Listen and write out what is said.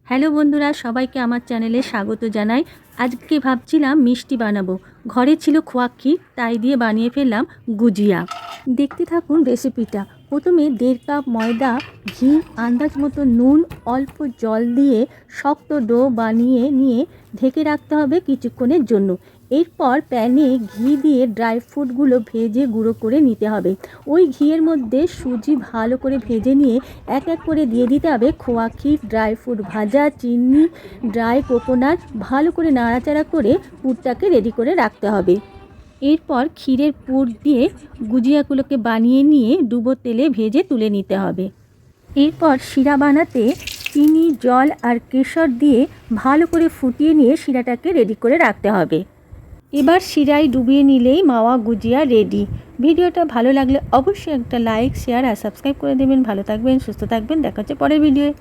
Hello বন্ধুরা, সবাইকে আমার চ্যানেলে স্বাগত জানাই। আজকে ভাবছিলাম মিষ্টি বানাবো। ঘরে ছিল খোয়া ক্ষীর, তাই দিয়ে বানিয়ে ফেললাম গুজিয়া। দেখতে থাকুন রেসিপিটা। প্রথমে 1.5 কাপ ময়দা, ঘি, আন্দাজ মতো নুন, অল্প জল দিয়ে শক্ত ডো বানিয়ে নিয়ে ঢেকে রাখতে হবে কিছুক্ষণের জন্য। এরপর প্যানে ঘি দিয়ে ড্রাই ফ্রুটগুলো ভেজে গুঁড়ো করে নিতে হবে। ওই ঘিয়ের মধ্যে সুজি ভালো করে ভেজে নিয়ে এক এক করে দিয়ে দিতে হবে খোয়া ক্ষীর, ড্রাই ফ্রুট ভাজা, চিনি, ড্রাই কোকোনাট। ভালো করে নাড়াচাড়া করে পুরটাকে রেডি করে রাখতে হবে। এরপর ক্ষীরের পুর দিয়ে গুজিয়াগুলোকে বানিয়ে নিয়ে ডুবো তেলে ভেজে তুলে নিতে হবে। এরপর শিরা বানাতে চিনি, জল আর কেশর দিয়ে ভালো করে ফুটিয়ে নিয়ে শিরাটাকে রেডি করে রাখতে হবে। এবার শিরায় ডুবিয়ে নিলেই মাওয়া গুজিয়া রেডি। ভিডিওটা ভালো লাগলে অবশ্যই একটা লাইক, শেয়ার আর সাবস্ক্রাইব করে দেবেন। ভালো থাকবেন, সুস্থ থাকবেন। দেখা হচ্ছে পরের ভিডিওয়ে।